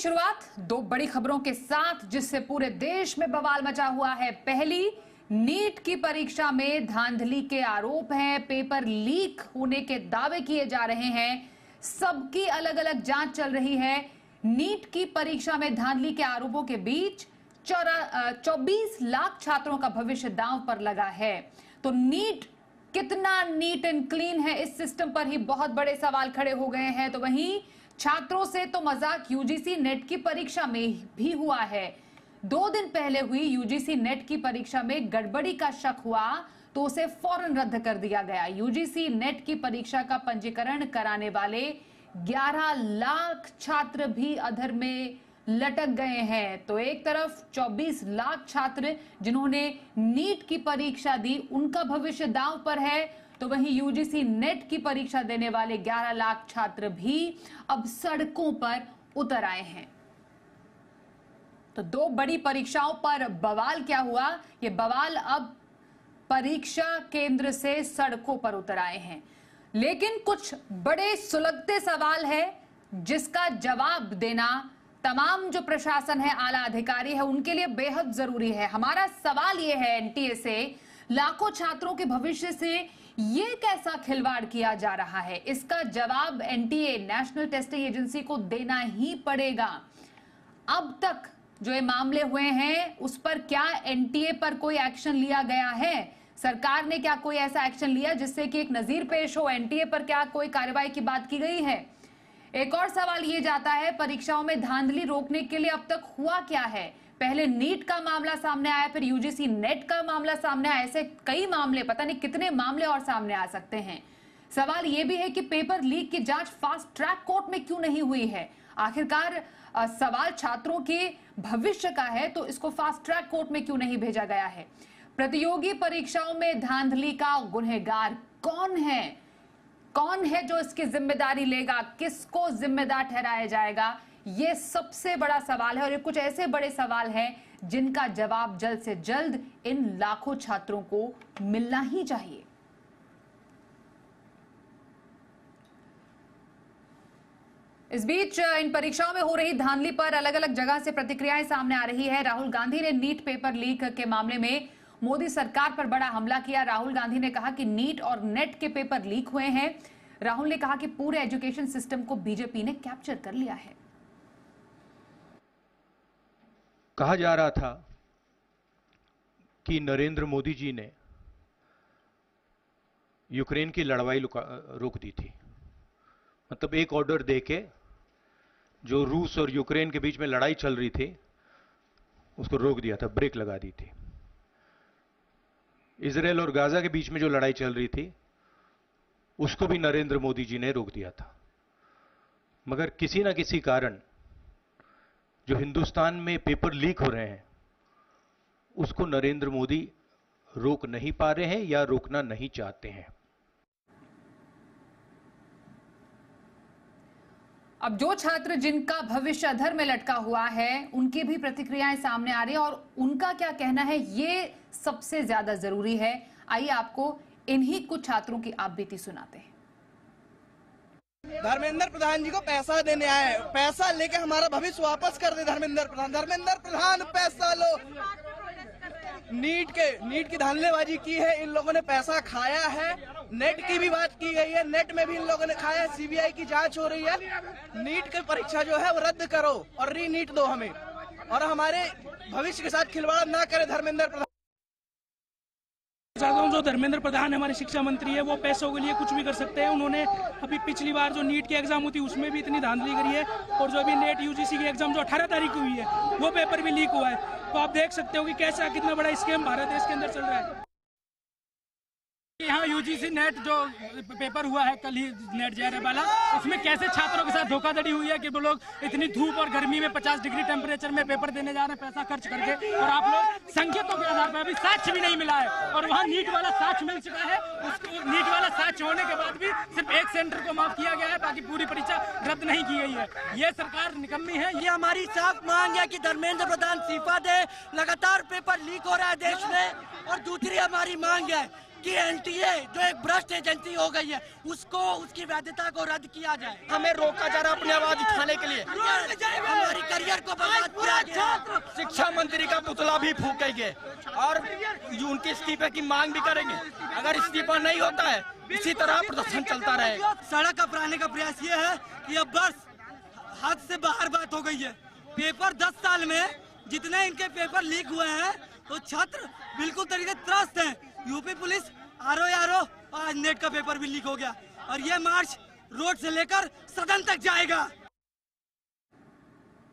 शुरुआत दो बड़ी खबरों के साथ जिससे पूरे देश में बवाल मचा हुआ है। पहली, नीट की परीक्षा में धांधली के आरोप हैं, पेपर लीक होने के दावे किए जा रहे हैं, सबकी अलग अलग जांच चल रही है। नीट की परीक्षा में धांधली के आरोपों के बीच 24 लाख छात्रों का भविष्य दांव पर लगा है। तो नीट कितना नीट एंड क्लीन है, इस सिस्टम पर ही बहुत बड़े सवाल खड़े हो गए हैं। तो वहीं छात्रों से तो मजाक यूजीसी नेट की परीक्षा में भी हुआ है। 2 दिन पहले हुई यूजीसी नेट की परीक्षा में गड़बड़ी का शक हुआ तो उसे फौरन रद्द कर दिया गया। यूजीसी नेट की परीक्षा का पंजीकरण कराने वाले 11 लाख छात्र भी अधर में लटक गए हैं। तो एक तरफ 24 लाख छात्र जिन्होंने नीट की परीक्षा दी उनका भविष्य दांव पर है, तो वहीं यूजीसी नेट की परीक्षा देने वाले 11 लाख छात्र भी अब सड़कों पर उतर आए हैं। तो 2 बड़ी परीक्षाओं पर बवाल क्या हुआ, ये बवाल अब परीक्षा केंद्र से सड़कों पर उतर आए हैं। लेकिन कुछ बड़े सुलगते सवाल है जिसका जवाब देना तमाम जो प्रशासन है, आला अधिकारी है, उनके लिए बेहद जरूरी है। हमारा सवाल यह है एनटीए से, लाखों छात्रों के भविष्य से ये कैसा खिलवाड़ किया जा रहा है, इसका जवाब एनटीए नेशनल टेस्टिंग एजेंसी को देना ही पड़ेगा। अब तक जो ये मामले हुए हैं उस पर क्या एनटीए पर कोई एक्शन लिया गया है? सरकार ने क्या कोई ऐसा एक्शन लिया जिससे कि एक नजीर पेश हो? एनटीए पर क्या कोई कार्रवाई की बात की गई है? एक और सवाल ये जाता है, परीक्षाओं में धांधली रोकने के लिए अब तक हुआ क्या है? पहले नीट का मामला सामने आया, फिर यूजीसी नेट का मामला सामने आया, ऐसे कई मामले, पता नहीं कितने मामले और सामने आ सकते हैं। सवाल यह भी है कि पेपर लीक की जांच फास्ट ट्रैक कोर्ट में क्यों नहीं हुई है? आखिरकार सवाल छात्रों के भविष्य का है तो इसको फास्ट ट्रैक कोर्ट में क्यों नहीं भेजा गया है? प्रतियोगी परीक्षाओं में धांधली का गुनहगार कौन है? कौन है जो इसकी जिम्मेदारी लेगा? किसको जिम्मेदार ठहराया जाएगा? ये सबसे बड़ा सवाल है और ये कुछ ऐसे बड़े सवाल हैं जिनका जवाब जल्द से जल्द इन लाखों छात्रों को मिलना ही चाहिए। इस बीच इन परीक्षाओं में हो रही धांधली पर अलग अलग जगह से प्रतिक्रियाएं सामने आ रही है। राहुल गांधी ने नीट पेपर लीक के मामले में मोदी सरकार पर बड़ा हमला किया। राहुल गांधी ने कहा कि नीट और नेट के पेपर लीक हुए हैं। राहुल ने कहा कि पूरे एजुकेशन सिस्टम को बीजेपी ने कैप्चर कर लिया है। कहा जा रहा था कि नरेंद्र मोदी जी ने यूक्रेन की लड़ाई रोक दी थी। मतलब एक ऑर्डर देके जो रूस और यूक्रेन के बीच में लड़ाई चल रही थी उसको रोक दिया था, ब्रेक लगा दी थी। इजराइल और गाजा के बीच में जो लड़ाई चल रही थी उसको भी नरेंद्र मोदी जी ने रोक दिया था। मगर किसी ना किसी कारण जो हिंदुस्तान में पेपर लीक हो रहे हैं उसको नरेंद्र मोदी रोक नहीं पा रहे हैं या रोकना नहीं चाहते हैं। अब जो छात्र जिनका भविष्य अधर में लटका हुआ है उनकी भी प्रतिक्रियाएं सामने आ रही है और उनका क्या कहना है ये सबसे ज्यादा जरूरी है। आइए आपको इन्हीं कुछ छात्रों की आप बीती सुनाते हैं। धर्मेंद्र प्रधान जी को पैसा देने आए, पैसा लेके हमारा भविष्य वापस कर दे धर्मेंद्र प्रधान। धर्मेंद्र प्रधान पैसा लो। नीट की धांधलेबाजी की है, इन लोगों ने पैसा खाया है। नेट की भी बात की गई है, नेट में भी इन लोगों ने खाया है। सीबीआई की जांच हो रही है। नीट की परीक्षा जो है वो रद्द करो और री नीट दो हमें, और हमारे भविष्य के साथ खिलवाड़ ना करे धर्मेंद्र प्रधान। जो धर्मेंद्र प्रधान हमारे शिक्षा मंत्री है वो पैसों के लिए कुछ भी कर सकते हैं। उन्होंने अभी पिछली बार जो नीट की एग्जाम हुई थी उसमें भी इतनी धांधली करी है, और जो अभी नेट यूजीसी की एग्जाम जो 18 तारीख को हुई है वो पेपर भी लीक हुआ है। तो आप देख सकते हो कि कैसा कितना बड़ा स्कैम भारत देश के अंदर चल रहा है। यहाँ यूजीसी नेट जो पेपर हुआ है कल ही, नेट JRF वाला, उसमें कैसे छात्रों के साथ धोखाधड़ी हुई है कि वो लोग इतनी धूप और गर्मी में 50 डिग्री टेम्परेचर में पेपर देने जा रहे हैं पैसा खर्च करके, और आप लोग संकेतों के आधार पर अभी साक्ष्य भी नहीं मिला है। और वहाँ नीट वाला साक्ष्य मिल चुका है, उसको नीट वाला साक्ष्य होने के बाद भी सिर्फ एक सेंटर को माफ किया गया है, बाकी पूरी परीक्षा रद्द नहीं की गई है। ये सरकार निकम्मी है। ये हमारी साफ मांग है कि धर्मेंद्र प्रधान इस्तीफा दे। लगातार पेपर लीक हो रहा है देश में। और दूसरी हमारी मांग है कि एनटीए जो एक भ्रष्ट एजेंसी हो गई है उसको उसकी वैधता को रद्द किया जाए। हमें रोका जा रहा है अपनी आवाज उठाने के लिए, हमारी करियर को बर्बाद किया गया। शिक्षा मंत्री का पुतला भी फूकेंगे और उनके इस्तीफे की मांग भी करेंगे। अगर इस्तीफा नहीं होता है इसी तरह प्रदर्शन चलता रहेगा। सड़क अपनाने का प्रयास ये है कि अब बस हद से बाहर बात हो गई है। पेपर 10 साल में जितने इनके पेपर लीक हुए हैं तो छात्र बिल्कुल तरीके त्रस्त हैं। यूपी पुलिस आरो आज नेट का पेपर भी लीक हो गया और ये मार्च रोड से लेकर सदन तक जाएगा।